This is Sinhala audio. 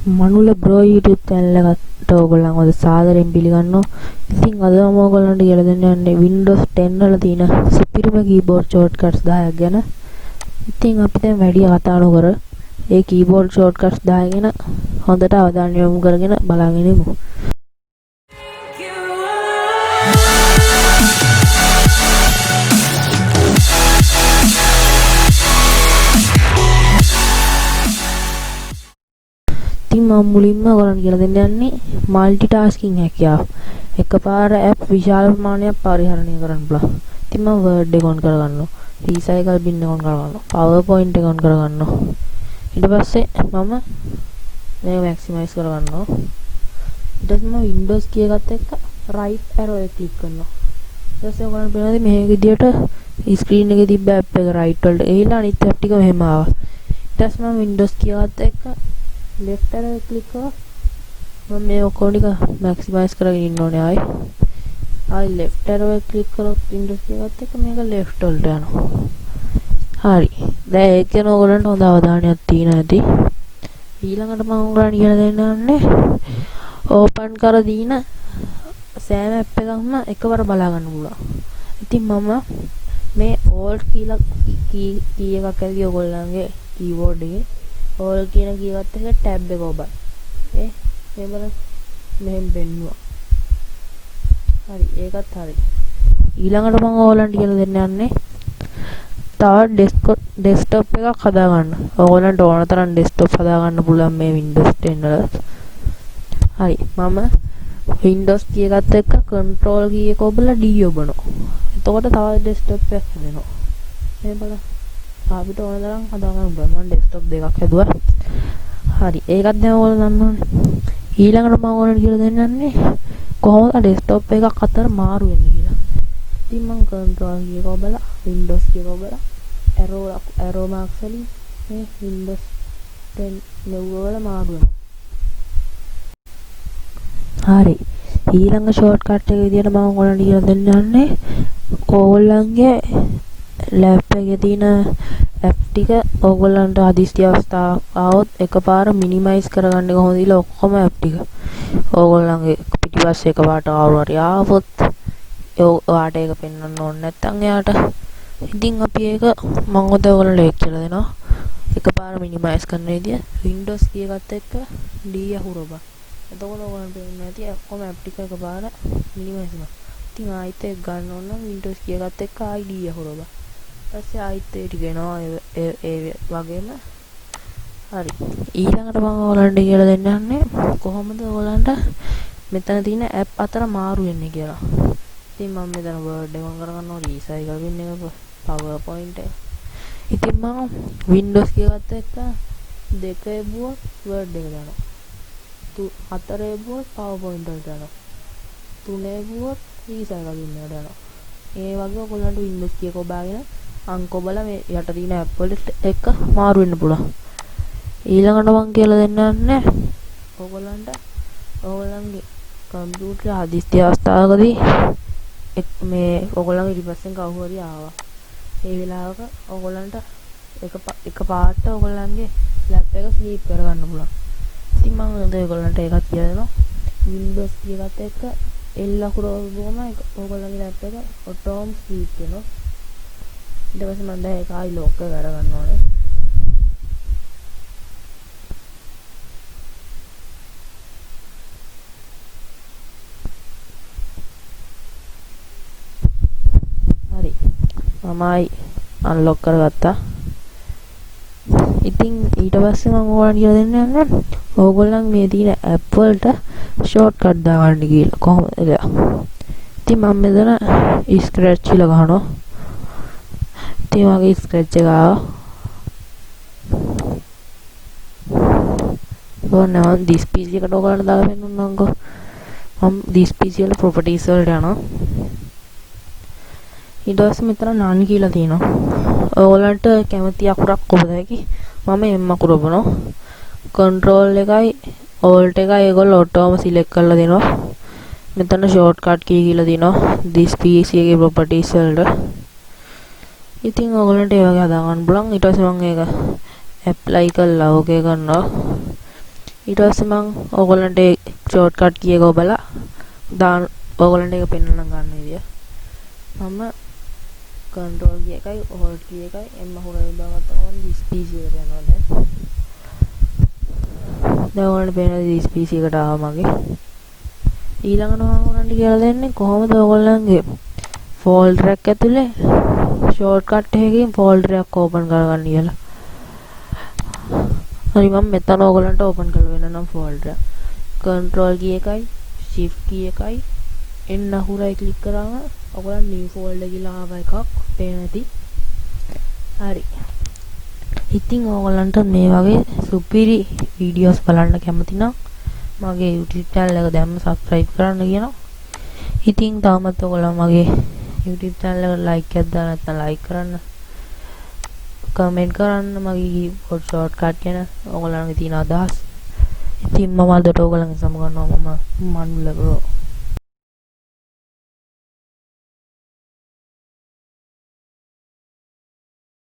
මනුල බ්‍රෝ YouTube channel එකට ඕගොල්ලන් ඔද සාදරයෙන් පිළිගන්නවා. ඉතින් අද මම ඕගොල්ලන්ට කියලා දෙන්න යන්නේ Windows 10 වල තියෙන සුපිරිම keyboard shortcuts 10ක් ගැන. ඉතින් අපි දැන් වැඩි කතා නොකර ඒ keyboard shortcuts 10 ගැන හොඳට අවධානය යොමු කරගෙන බලාගෙන ඉමු. ඉතින් මම මුලින්ම ඔයගොල්ලන්ට කියලා දෙන්න යන්නේ multitasking හැකියාව. එකපාර app විශාල ප්‍රමාණයක් පරිහරණය කරන්න පුළුවන්. ඉතින් මම Word එක on කරගන්නවා. Recycle bin එක on කරගන්නවා. PowerPoint එක on කරගන්නවා. ඊට පස්සේ මම මේක maximize කරගන්නවා. ඊට පස්සේ මම Windows key එකත් එක්ක right arrow එක click කරනවා. ඊට පස්සේ ඔයගොල්ලන්ට පේනවා මේ විදියට screen එකේ තිබ්බ app එක right වලට එයිලා අනිත් app ටික මෙහෙම ආවා. ඊට පස්සේ මම Windows key එකත් එක්ක left arrow click කරලා මම මේ ඔක්කොම ටික maximize කරගෙන ඉන්න ඕනේ ආයි left arrow click කරොත් Windows එකත් එක්ක මේක left වලට යනවා. හරි. දැන් ඒක ගැන ඔයගොල්ලන්ට හොඳ අවධානයක් තියෙන ඇති. ඊළඟට මම ඔයගොල්ලන්ට කියලා දෙන්න යන්නේ open කර දීන සෑම app එකක්ම එකවර බලා ගන්න පුළුවන්. ඉතින් මම මේ alt key එකක් ඇවිත් ඔයගොල්ලන්ගේ keyboard එකේ all කියන key එකත් එක්ක tab එක ඔබයි. මේ බලන්න මෙහෙම වෙන්නවා. හරි ඒකත් හරි. ඊළඟට මම ඔයගොල්ලන්ට කියලා දෙන්න යන්නේ තව desktop එකක් හදා ගන්න. ඔයගොල්ලන්ට ඕන තරම් desktop හදා ගන්න පුළුවන් මේ Windows 10 වල. හරි මම Windows key එකත් එක්ක control key එක ඔබලා D ඔබනවා. එතකොට තව desktop එකක් හදනවා. මේ බලන්න අපිට ඕන තරම් හදා ගන්න පුළුවන්. මම desktop දෙකක් හැදුවා. හරි ඒකත් දැන් ඔයාලා දන්න ඕනේ. ඊළඟට මම ඔයාලට කියලා දෙන්න යන්නේ කොහොමද desktop එකක් අතර මාරු වෙන්නේ කියලා. ඉතින් මම control key එක ඔබලා Windows key එක ඔබලා arrow marks වලින් මේ Windows 10 මෙව වල මාරු වෙනවා. හරි ඊළඟ shortcut එක විදියට මම ඔයාලට කියලා දෙන්න යන්නේ ඕගොල්ලන්ගේ laptop එකේ තියෙන app ටික ඕගොල්ලන්ට හදිස්සි අවස්ථාවක් ආවොත් එකපාර minimize කරගන්න කොහොමද කියලා ඔක්කොම app ටික ඕගොල්ලන්ගේ පිටිපස්සේ එකපාරට ආවොත් ආවොත් ඔයාට ඒක පෙන්වන්න ඕනේ නැත්නම් එයාට ඉතින් අපි ඒක මම ඔද ඔයගොල්ලන්ට කියලා දෙනවා එකපාර minimize කරන විදිය Windows key එකත් එක්ක D අහුරපන් එතකොට ඔයගොල්ලන්ට පේන්නේ නැති ඔක්කොම app ටික එකපාර minimize වෙනවා ඉතින් ආයෙත් ඒක ගන්න ඕන නම් Windows key එකත් එක්ක ආයි D අහුරපන් ඊපස්සේ ආයෙත් ඒ ටික එනවා ඒ වගේම හරි ඊළඟට මම ඔයාලන්ට කියලා දෙන්න යන්නේ කොහොමද ඔයාලන්ට මෙතන තියෙන app අතර මාරු වෙන්නේ කියලා. ඉතින් මම මෙතන Word එක කරගන්නවා Recycle bin එක PowerPoint එක. ඉතින් මම Windows key එකත් එක්ක 2 එබුවොත් Word එක දානවා. 4 එබුවොත් PowerPoint වලට දානවා. 3 එබුවොත් Recycle bin එකට දානවා. ඒ වගේ ඔයගොල්ලන්ට Windows key එක ඔබාගෙන අංක ඔබලා මේ යට තියෙන app වලට එක මාරු වෙන්න පුළුවන්. ඊළඟට මම කියලා දෙන්න යන්නේ ඔයගොල්ලන්ගේ කම්පියුටර් හදිස්සි අවස්ථාවකදී මේ ඔයගොල්ලන්ගේ ඊපස්සෙන් කවුරු හරි ආවා. ඒ වෙලාවක ඔයගොල්ලන්ට එක පාට ඔයගොල්ලන්ගේ ලැප් එක ස්ලීප් කරගන්න පුළුවන්. ඉතින් මම ඔයගොල්ලන්ට ඒකත් කියලා දෙනවා. Windows key එකත් එක්ක L අකුර ඔබවම ඔයගොල්ලන්ගේ ලැප් එක ඔටෝම ස්ලීප් වෙනවා. ඊට පස්සේ මම දැන් ඒක ආයි ලොක් කරලා ගන්න ඕනේ. හරි. මමයි අන්ලොක් කරගත්තා. ඉතින් ඊට පස්සේ මම ඔයාලට කියලා දෙන්න යන්නේ ඕගොල්ලන් මේ තියෙන app වලට shortcut දාගන්න කියලා කොහොමද කියලා. ඉතින් මම මෙතන scratch කියලා ගහනවා. ඉතින් වගේ ස්ක්‍රැච් එක ආවා. ඕනනම් this PC එකට ඔයගොල්ලන්ට දාලා පෙන්නන්නම්කෝ. මම this PC වල properties වලට යනවා. ඊට පස්සේ මෙතන none කියලා තියෙනවා. ඔයගොල්ලන්ට කැමති අකුරක් ඔබ දෙකි. මම M අකුර ඔබනවා. control එකයි alt එකයි ඒගොල්ලෝ ඔටෝම select කරලා දෙනවා. මෙතන shortcut key කියලා තියෙනවා. this PC එකේ properties වලට ඉතින් ඔයගොල්ලන්ට ඒ වගේ හදා ගන්න පුළුවන්. ඊට පස්සේ මම ඒක apply කරලා ඕකේ කරනවා. ඊට පස්සේ මම ඕගොල්ලන්ට ෂෝට්කට් කී එක ඔබලා දාන ඕගොල්ලන්ට ඒක පෙන්වන්න ගන්න විදිය. මම control කී එකයි hold කී එකයි එම්ම හොරේ දාගත්ත ගමන් this PC එකට යනවා දැන්. දැන් ඕගොල්ලන්ට පේනවා this PC එකට ආවා මගේ. ඊළඟට මම ඕගොල්ලන්ට කියලා දෙන්නේ කොහොමද ඕගොල්ලන්ගේ ෆෝල්ඩර් එක ඇතුලේ ෂෝට්කට් එකකින් ෆෝල්ඩර් එකක් ඕපන් කරගන්න කියලා. හරි මම මෙතන ඕගොල්ලන්ට ඕපන් කරලා වෙනනම් ෆෝල්ඩර් එක. control key එකයි shift key එකයි එන්න අහුරයි ක්ලික් කරාම ඔයගොල්ලන් new folder කියලා ආව එකක් පේන ඇති. හරි. ඉතින් ඕගොල්ලන්ට මේ වගේ සුපිරි වීඩියෝස් බලන්න කැමති නම් මගේ YouTube channel එක දැම්ම subscribe කරන්න කියනවා. ඉතින් තාමත් ඔයගොල්ලෝ මගේ YouTube channel එකට like එකක් දාලා නැත්නම් like කරන්න. comment කරන්න මගේ keyboard shortcut ගැන ඔයගොල්ලන්ගේ තියෙන අදහස්. ඉතින් මම අදට ඔයගොල්ලන්ගේ සමග ගන්නවා මම මනුල බ්‍රෝ.